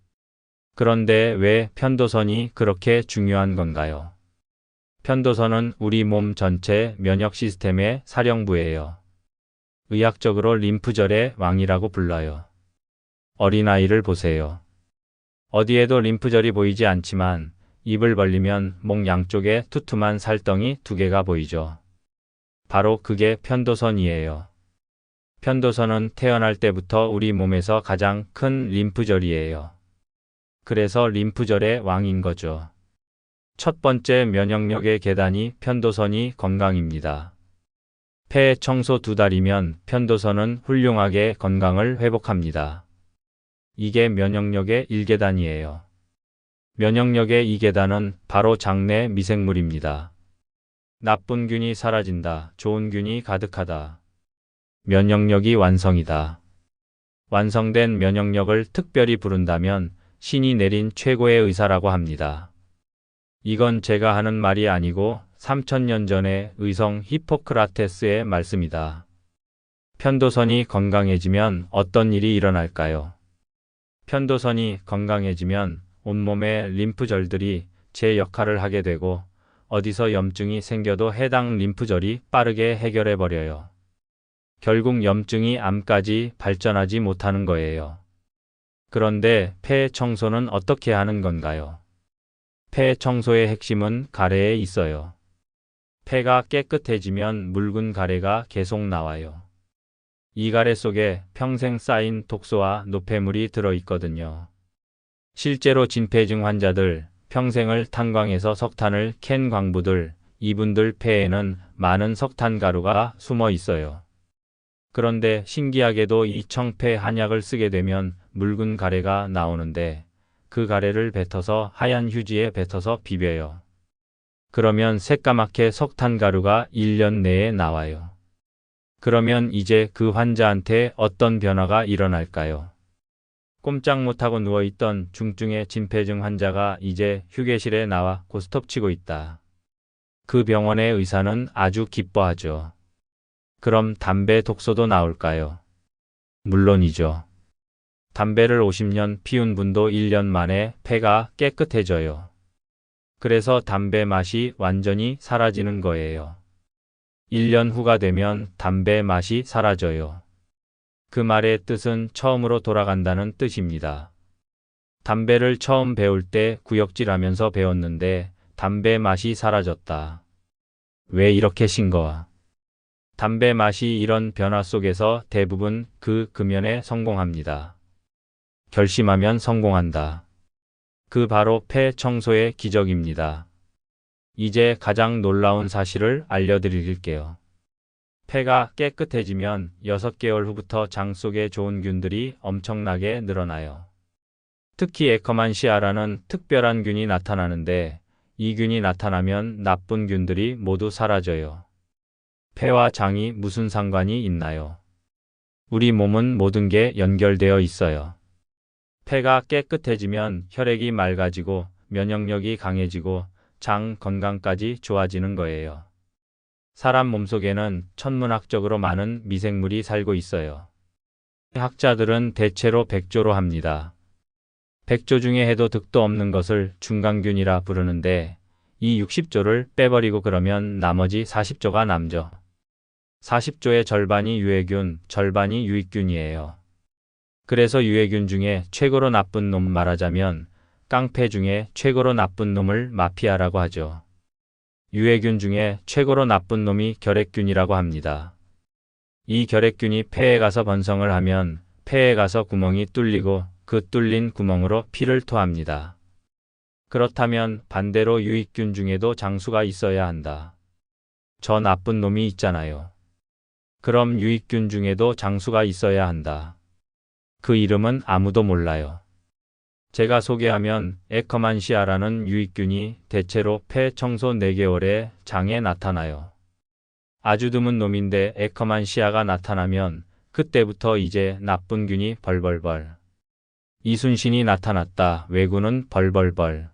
그런데 왜 편도선이 그렇게 중요한 건가요? 편도선은 우리 몸 전체 면역 시스템의 사령부예요. 의학적으로 림프절의 왕이라고 불러요. 어린아이를 보세요. 어디에도 림프절이 보이지 않지만 입을 벌리면 목 양쪽에 투툼한 살덩이 2개가 보이죠. 바로 그게 편도선이에요. 편도선은 태어날 때부터 우리 몸에서 가장 큰 림프절이에요. 그래서 림프절의 왕인 거죠. 첫 번째 면역력의 계단이 편도선이 건강입니다. 폐 청소 2달이면 편도선은 훌륭하게 건강을 회복합니다. 이게 면역력의 1계단이에요. 면역력의 2계단은 바로 장내 미생물입니다. 나쁜 균이 사라진다. 좋은 균이 가득하다. 면역력이 완성이다. 완성된 면역력을 특별히 부른다면 신이 내린 최고의 의사라고 합니다. 이건 제가 하는 말이 아니고 3000년 전의 의성 히포크라테스의 말씀이다. 편도선이 건강해지면 어떤 일이 일어날까요? 편도선이 건강해지면 온몸의 림프절들이 제 역할을 하게 되고 어디서 염증이 생겨도 해당 림프절이 빠르게 해결해 버려요. 결국 염증이 암까지 발전하지 못하는 거예요. 그런데 폐 청소는 어떻게 하는 건가요? 폐 청소의 핵심은 가래에 있어요. 폐가 깨끗해지면 묽은 가래가 계속 나와요. 이 가래 속에 평생 쌓인 독소와 노폐물이 들어있거든요. 실제로 진폐증 환자들, 평생을 탄광해서 석탄을 캔 광부들, 이분들 폐에는 많은 석탄 가루가 숨어 있어요. 그런데 신기하게도 이 청폐 한약을 쓰게 되면 묽은 가래가 나오는데 그 가래를 뱉어서 하얀 휴지에 뱉어서 비벼요. 그러면 새까맣게 석탄 가루가 1년 내에 나와요. 그러면 이제 그 환자한테 어떤 변화가 일어날까요? 꼼짝 못하고 누워있던 중증의 진폐증 환자가 이제 휴게실에 나와 고스톱 치고 있다. 그 병원의 의사는 아주 기뻐하죠. 그럼 담배 독소도 나올까요? 물론이죠. 담배를 50년 피운 분도 1년 만에 폐가 깨끗해져요. 그래서 담배 맛이 완전히 사라지는 거예요. 1년 후가 되면 담배 맛이 사라져요. 그 말의 뜻은 처음으로 돌아간다는 뜻입니다. 담배를 처음 배울 때 구역질하면서 배웠는데 담배 맛이 사라졌다. 왜 이렇게 싱거워? 담배 맛이 이런 변화 속에서 대부분 그 금연에 성공합니다. 결심하면 성공한다. 그 바로 폐 청소의 기적입니다. 이제 가장 놀라운 사실을 알려드릴게요. 폐가 깨끗해지면 6개월 후부터 장 속에 좋은 균들이 엄청나게 늘어나요. 특히 에커만시아라는 특별한 균이 나타나는데 이 균이 나타나면 나쁜 균들이 모두 사라져요. 폐와 장이 무슨 상관이 있나요? 우리 몸은 모든 게 연결되어 있어요. 폐가 깨끗해지면 혈액이 맑아지고 면역력이 강해지고 장 건강까지 좋아지는 거예요. 사람 몸속에는 천문학적으로 많은 미생물이 살고 있어요. 학자들은 대체로 100조로 합니다. 100조 중에 해도 득도 없는 것을 중간균이라 부르는데 이 60조를 빼버리고 그러면 나머지 40조가 남죠. 40조의 절반이 유해균, 절반이 유익균이에요. 그래서 유해균 중에 최고로 나쁜 놈 말하자면 깡패 중에 최고로 나쁜 놈을 마피아라고 하죠. 유해균 중에 최고로 나쁜 놈이 결핵균이라고 합니다. 이 결핵균이 폐에 가서 번성을 하면 폐에 가서 구멍이 뚫리고 그 뚫린 구멍으로 피를 토합니다. 그렇다면 반대로 유익균 중에도 장수가 있어야 한다. 저 나쁜 놈이 있잖아요. 그럼 유익균 중에도 장수가 있어야 한다. 그 이름은 아무도 몰라요. 제가 소개하면 에커만시아라는 유익균이 대체로 폐 청소 4개월에 장에 나타나요. 아주 드문 놈인데 에커만시아가 나타나면 그때부터 이제 나쁜 균이 벌벌벌. 이순신이 나타났다. 왜군은 벌벌벌.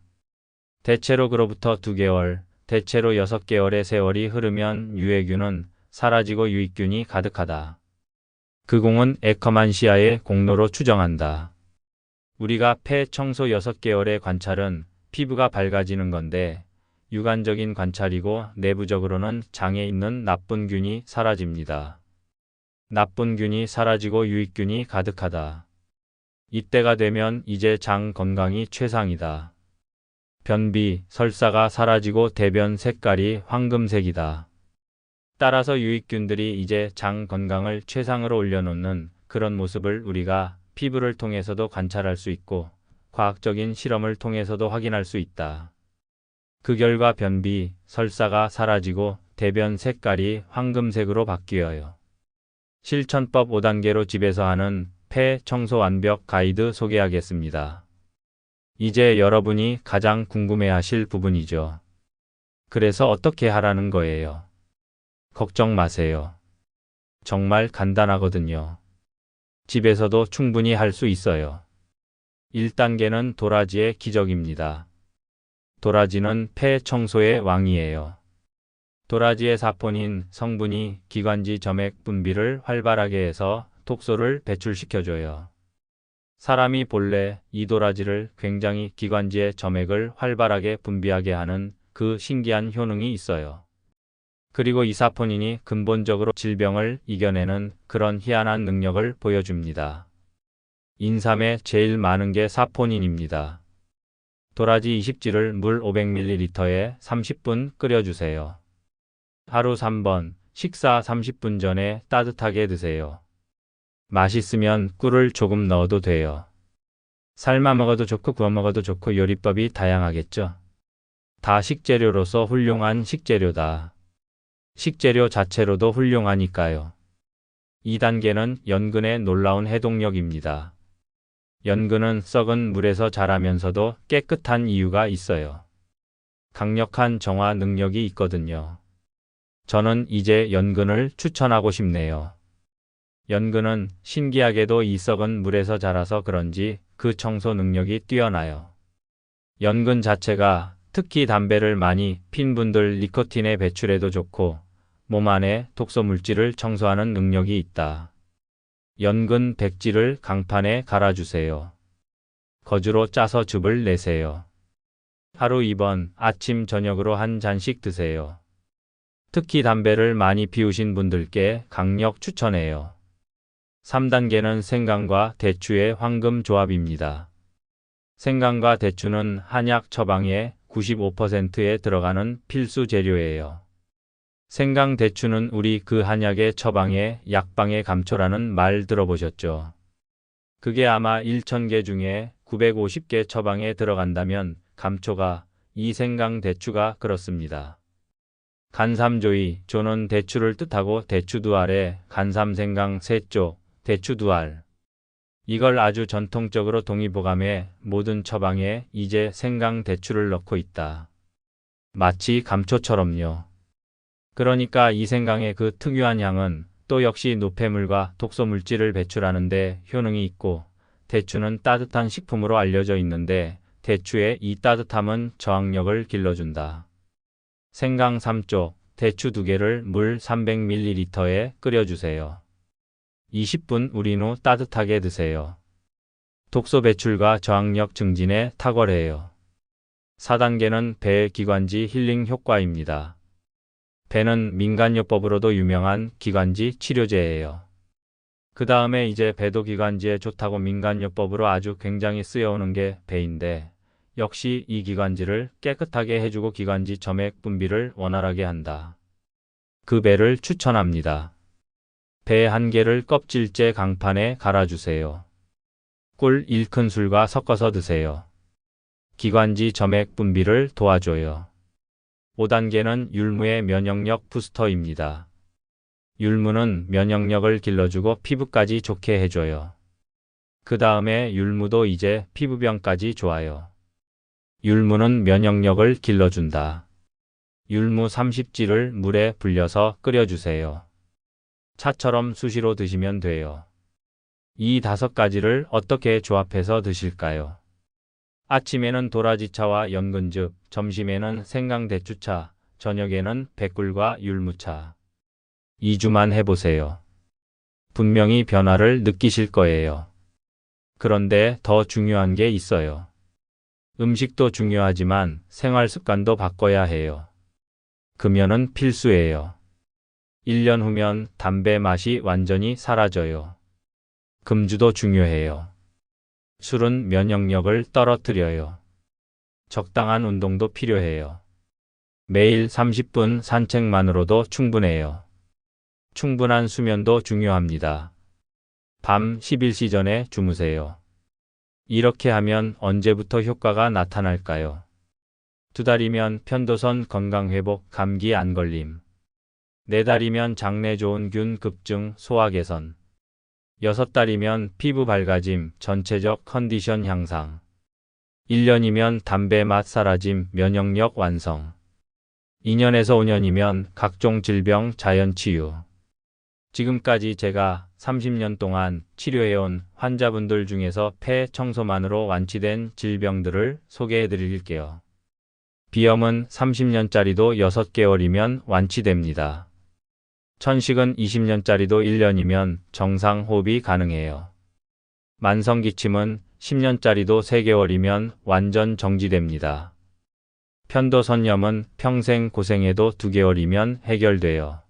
대체로 그로부터 2개월, 대체로 6개월의 세월이 흐르면 유해균은 사라지고 유익균이 가득하다. 그 공은 에커만시아의 공로로 추정한다. 우리가 폐 청소 6개월의 관찰은 피부가 밝아지는 건데 육안적인 관찰이고 내부적으로는 장에 있는 나쁜 균이 사라집니다. 나쁜 균이 사라지고 유익균이 가득하다. 이때가 되면 이제 장 건강이 최상이다. 변비, 설사가 사라지고 대변 색깔이 황금색이다. 따라서 유익균들이 이제 장 건강을 최상으로 올려놓는 그런 모습을 우리가 피부를 통해서도 관찰할 수 있고 과학적인 실험을 통해서도 확인할 수 있다. 그 결과 변비, 설사가 사라지고 대변 색깔이 황금색으로 바뀌어요. 실천법 5단계로 집에서 하는 폐 청소 완벽 가이드 소개하겠습니다. 이제 여러분이 가장 궁금해하실 부분이죠. 그래서 어떻게 하라는 거예요? 걱정 마세요. 정말 간단하거든요. 집에서도 충분히 할 수 있어요. 1단계는 도라지의 기적입니다. 도라지는 폐 청소의 왕이에요. 도라지의 사포닌 성분이 기관지 점액 분비를 활발하게 해서 독소를 배출시켜줘요. 사람이 본래 이 도라지를 굉장히 기관지의 점액을 활발하게 분비하게 하는 그 신기한 효능이 있어요. 그리고 이 사포닌이 근본적으로 질병을 이겨내는 그런 희한한 능력을 보여줍니다. 인삼에 제일 많은 게 사포닌입니다. 도라지 20지를 물 500ml에 30분 끓여주세요. 하루 3번, 식사 30분 전에 따뜻하게 드세요. 맛있으면 꿀을 조금 넣어도 돼요. 삶아 먹어도 좋고 구워 먹어도 좋고 요리법이 다양하겠죠. 다 식재료로서 훌륭한 식재료다. 식재료 자체로도 훌륭하니까요. 2단계는 연근의 놀라운 해독력입니다. 연근은 썩은 물에서 자라면서도 깨끗한 이유가 있어요. 강력한 정화 능력이 있거든요. 저는 이제 연근을 추천하고 싶네요. 연근은 신기하게도 이 썩은 물에서 자라서 그런지 그 청소 능력이 뛰어나요. 연근 자체가 특히 담배를 많이 핀 분들 니코틴의 배출에도 좋고 몸 안에 독소 물질을 청소하는 능력이 있다. 연근 백지를 강판에 갈아주세요. 거즈로 짜서 즙을 내세요. 하루 2번 아침 저녁으로 한 잔씩 드세요. 특히 담배를 많이 피우신 분들께 강력 추천해요. 3단계는 생강과 대추의 황금 조합입니다. 생강과 대추는 한약 처방의 95%에 들어가는 필수 재료예요. 생강 대추는 우리 그 한약의 처방에 약방의 감초라는 말 들어보셨죠? 그게 아마 1000개 중에 950개 처방에 들어간다면 감초가 이 생강 대추가 그렇습니다. 간삼조이, 조는 대추를 뜻하고 대추 두 알에 간삼생강 세조, 대추 두 알. 이걸 아주 전통적으로 동의보감해 모든 처방에 이제 생강 대추를 넣고 있다. 마치 감초처럼요. 그러니까 이 생강의 그 특유한 향은 또 역시 노폐물과 독소물질을 배출하는데 효능이 있고 대추는 따뜻한 식품으로 알려져 있는데 대추의 이 따뜻함은 저항력을 길러준다. 생강 3쪽, 대추 2개를 물 300ml에 끓여주세요. 20분 우린 후 따뜻하게 드세요. 독소 배출과 저항력 증진에 탁월해요. 4단계는 배 기관지 힐링 효과입니다. 배는 민간요법으로도 유명한 기관지 치료제예요. 그 다음에 이제 배도 기관지에 좋다고 민간요법으로 아주 굉장히 쓰여오는 게 배인데 역시 이 기관지를 깨끗하게 해주고 기관지 점액 분비를 원활하게 한다. 그 배를 추천합니다. 배 1개를 껍질째 강판에 갈아주세요. 꿀 1큰술과 섞어서 드세요. 기관지 점액 분비를 도와줘요. 5단계는 율무의 면역력 부스터입니다. 율무는 면역력을 길러주고 피부까지 좋게 해줘요. 그 다음에 율무도 이제 피부병까지 좋아요. 율무는 면역력을 길러준다. 율무 30지를 물에 불려서 끓여주세요. 차처럼 수시로 드시면 돼요. 이 5가지를 어떻게 조합해서 드실까요? 아침에는 도라지차와 연근즙, 점심에는 생강대추차, 저녁에는 백꿀과 율무차. 2주만 해보세요. 분명히 변화를 느끼실 거예요. 그런데 더 중요한 게 있어요. 음식도 중요하지만 생활 습관도 바꿔야 해요. 금연은 필수예요. 1년 후면 담배 맛이 완전히 사라져요. 금주도 중요해요. 술은 면역력을 떨어뜨려요. 적당한 운동도 필요해요. 매일 30분 산책만으로도 충분해요. 충분한 수면도 중요합니다. 밤 11시 전에 주무세요. 이렇게 하면 언제부터 효과가 나타날까요? 2달이면 편도선 건강회복, 감기 안 걸림. 4달이면 장내 좋은 균 급증, 소화 개선. 6달이면 피부 밝아짐, 전체적 컨디션 향상. 1년이면 담배 맛 사라짐, 면역력 완성. 2년에서 5년이면 각종 질병 자연 치유. 지금까지 제가 30년 동안 치료해온 환자분들 중에서 폐 청소만으로 완치된 질병들을 소개해 드릴게요. 비염은 30년짜리도 6개월이면 완치됩니다. 천식은 20년짜리도 1년이면 정상 호흡이 가능해요. 만성기침은 10년짜리도 3개월이면 완전 정지됩니다. 편도선염은 평생 고생해도 2개월이면 해결돼요.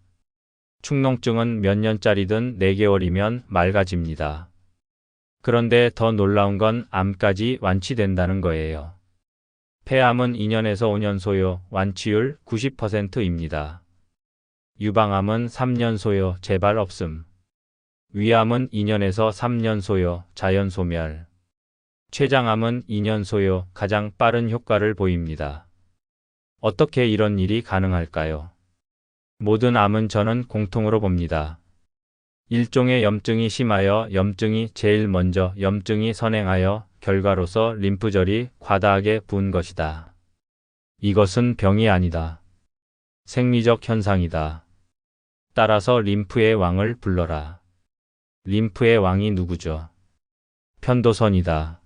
축농증은 몇 년짜리든 4개월이면 맑아집니다. 그런데 더 놀라운 건 암까지 완치된다는 거예요. 폐암은 2년에서 5년 소요, 완치율 90%입니다. 유방암은 3년 소요, 재발 없음. 위암은 2년에서 3년 소요, 자연 소멸. 췌장암은 2년 소요, 가장 빠른 효과를 보입니다. 어떻게 이런 일이 가능할까요? 모든 암은 저는 공통으로 봅니다. 일종의 염증이 심하여 염증이 제일 먼저 염증이 선행하여 결과로서 림프절이 과다하게 부은 것이다. 이것은 병이 아니다. 생리적 현상이다. 따라서 림프의 왕을 불러라. 림프의 왕이 누구죠? 편도선이다.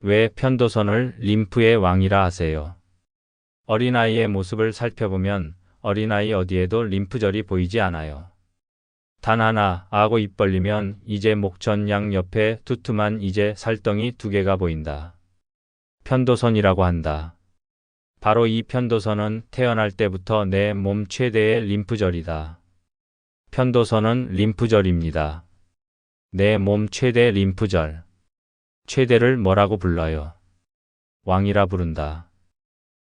왜 편도선을 림프의 왕이라 하세요? 어린아이의 모습을 살펴보면 어린아이 어디에도 림프절이 보이지 않아요. 단 하나, 아고 입 벌리면 이제 목전 양 옆에 두툼한 이제 살덩이 2개가 보인다. 편도선이라고 한다. 바로 이 편도선은 태어날 때부터 내 몸 최대의 림프절이다. 편도선은 림프절입니다. 내 몸 최대 림프절. 최대를 뭐라고 불러요? 왕이라 부른다.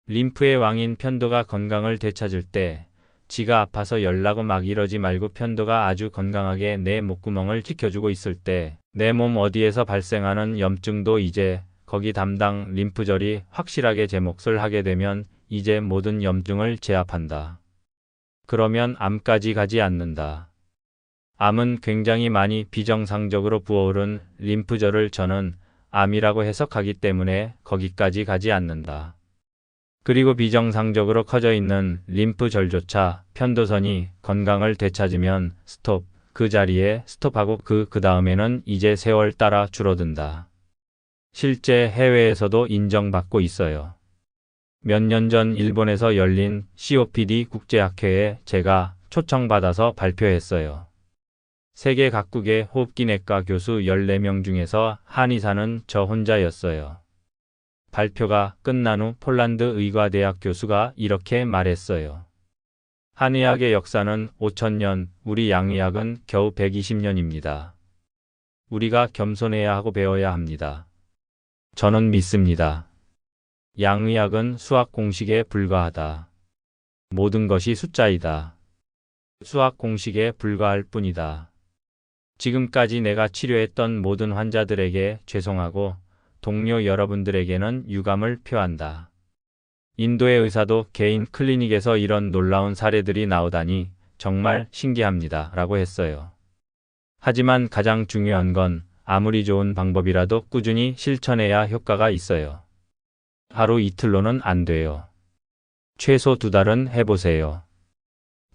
림프의 왕인 편도가 건강을 되찾을 때 지가 아파서 열나고 막 이러지 말고 편도가 아주 건강하게 내 목구멍을 지켜주고 있을 때 내 몸 어디에서 발생하는 염증도 이제 거기 담당 림프절이 확실하게 제 몫을 하게 되면 이제 모든 염증을 제압한다. 그러면 암까지 가지 않는다. 암은 굉장히 많이 비정상적으로 부어오른 림프절을 저는 암이라고 해석하기 때문에 거기까지 가지 않는다. 그리고 비정상적으로 커져 있는 림프절조차 편도선이 건강을 되찾으면 스톱, 그 자리에 스톱하고 그 다음에는 이제 세월 따라 줄어든다. 실제 해외에서도 인정받고 있어요. 몇 년 전 일본에서 열린 COPD 국제학회에 제가 초청받아서 발표했어요. 세계 각국의 호흡기내과 교수 14명 중에서 한의사는 저 혼자였어요. 발표가 끝난 후 폴란드 의과대학 교수가 이렇게 말했어요. 한의학의 역사는 5000년, 우리 양의학은 겨우 120년입니다. 우리가 겸손해야 하고 배워야 합니다. 저는 믿습니다. 양의학은 수학 공식에 불과하다. 모든 것이 숫자이다. 수학 공식에 불과할 뿐이다. 지금까지 내가 치료했던 모든 환자들에게 죄송하고 동료 여러분들에게는 유감을 표한다. 인도의 의사도 개인 클리닉에서 이런 놀라운 사례들이 나오다니 정말 신기합니다. 라고 했어요. 하지만 가장 중요한 건 아무리 좋은 방법이라도 꾸준히 실천해야 효과가 있어요. 하루 이틀로는 안 돼요. 최소 2달은 해보세요.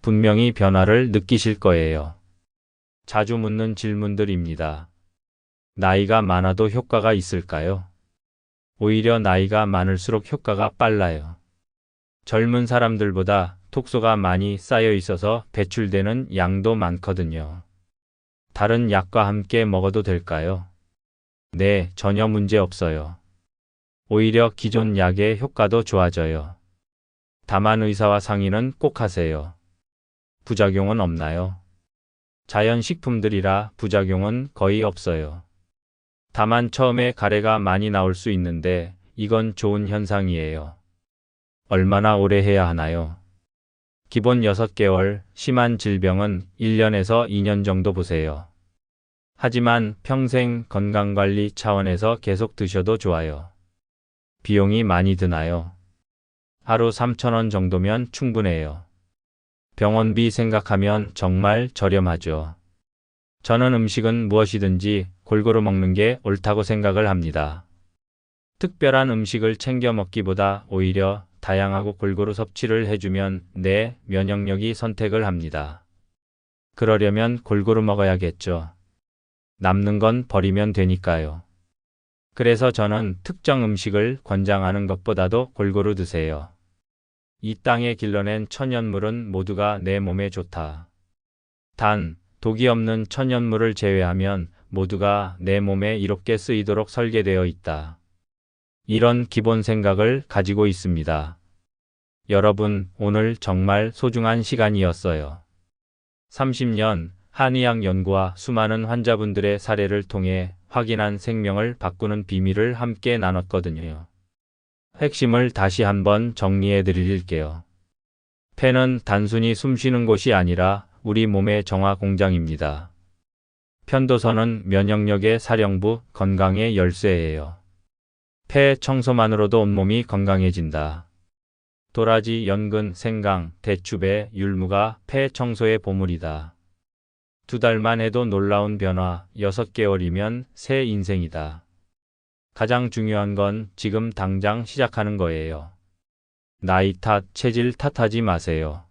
분명히 변화를 느끼실 거예요. 자주 묻는 질문들입니다. 나이가 많아도 효과가 있을까요? 오히려 나이가 많을수록 효과가 빨라요. 젊은 사람들보다 톡소가 많이 쌓여 있어서 배출되는 양도 많거든요. 다른 약과 함께 먹어도 될까요? 네, 전혀 문제 없어요. 오히려 기존 약의 효과도 좋아져요. 다만 의사와 상의는 꼭 하세요. 부작용은 없나요? 자연식품들이라 부작용은 거의 없어요. 다만 처음에 가래가 많이 나올 수 있는데 이건 좋은 현상이에요. 얼마나 오래 해야 하나요? 기본 6개월, 심한 질병은 1년에서 2년 정도 보세요. 하지만 평생 건강관리 차원에서 계속 드셔도 좋아요. 비용이 많이 드나요? 하루 3,000원 정도면 충분해요. 병원비 생각하면 정말 저렴하죠. 저는 음식은 무엇이든지 골고루 먹는 게 옳다고 생각을 합니다. 특별한 음식을 챙겨 먹기보다 오히려 다양하고 골고루 섭취를 해주면 내 면역력이 선택을 합니다. 그러려면 골고루 먹어야겠죠. 남는 건 버리면 되니까요. 그래서 저는 특정 음식을 권장하는 것보다도 골고루 드세요. 이 땅에 길러낸 천연물은 모두가 내 몸에 좋다. 단, 독이 없는 천연물을 제외하면 모두가 내 몸에 이롭게 쓰이도록 설계되어 있다. 이런 기본 생각을 가지고 있습니다. 여러분, 오늘 정말 소중한 시간이었어요. 30년 한의학 연구와 수많은 환자분들의 사례를 통해 확인한 생명을 바꾸는 비밀을 함께 나눴거든요. 핵심을 다시 한번 정리해 드릴게요. 폐는 단순히 숨쉬는 곳이 아니라 우리 몸의 정화 공장입니다. 편도선은 면역력의 사령부, 건강의 열쇠예요. 폐 청소만으로도 온몸이 건강해진다. 도라지, 연근, 생강, 대추배, 율무가 폐 청소의 보물이다. 2달만 해도 놀라운 변화, 6개월이면 새 인생이다. 가장 중요한 건 지금 당장 시작하는 거예요. 나이 탓, 체질 탓하지 마세요.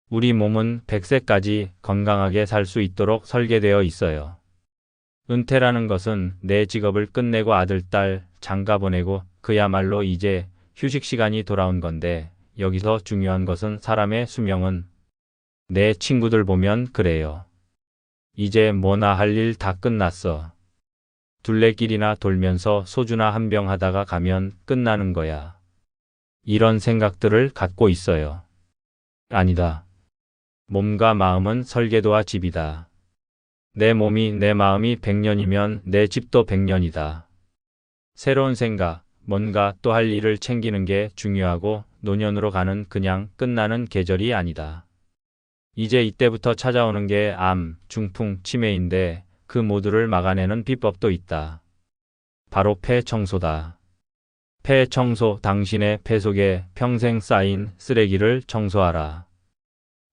우리 몸은 100세까지 건강하게 살 수 있도록 설계되어 있어요. 은퇴라는 것은 내 직업을 끝내고 아들, 딸, 장가 보내고 그야말로 이제 휴식 시간이 돌아온 건데 여기서 중요한 것은 사람의 수명은 내 친구들 보면 그래요. 이제 뭐나 할 일 다 끝났어. 둘레길이나 돌면서 소주나 한 병 하다가 가면 끝나는 거야. 이런 생각들을 갖고 있어요. 아니다. 몸과 마음은 설계도와 집이다. 내 몸이 내 마음이 100년이면 내 집도 100년이다. 새로운 생각, 뭔가 또 할 일을 챙기는 게 중요하고 노년으로 가는 그냥 끝나는 계절이 아니다. 이제 이때부터 찾아오는 게 암, 중풍, 치매인데 그 모두를 막아내는 비법도 있다. 바로 폐 청소다. 폐 청소, 당신의 폐 속에 평생 쌓인 쓰레기를 청소하라.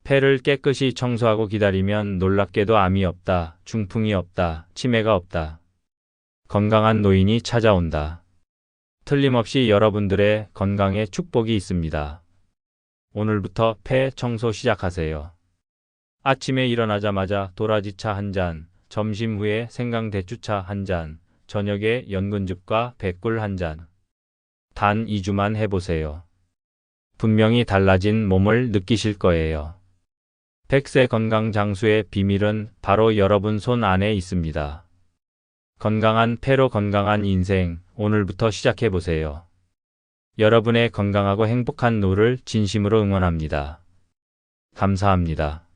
폐를 깨끗이 청소하고 기다리면 놀랍게도 암이 없다, 중풍이 없다, 치매가 없다. 건강한 노인이 찾아온다. 틀림없이 여러분들의 건강에 축복이 있습니다. 오늘부터 폐 청소 시작하세요. 아침에 일어나자마자 도라지차 한 잔, 점심 후에 생강대추차 한 잔, 저녁에 연근즙과 백꿀 한 잔. 단 2주만 해보세요. 분명히 달라진 몸을 느끼실 거예요. 100세 건강 장수의 비밀은 바로 여러분 손 안에 있습니다. 건강한 폐로 건강한 인생, 오늘부터 시작해보세요. 여러분의 건강하고 행복한 노를 진심으로 응원합니다. 감사합니다.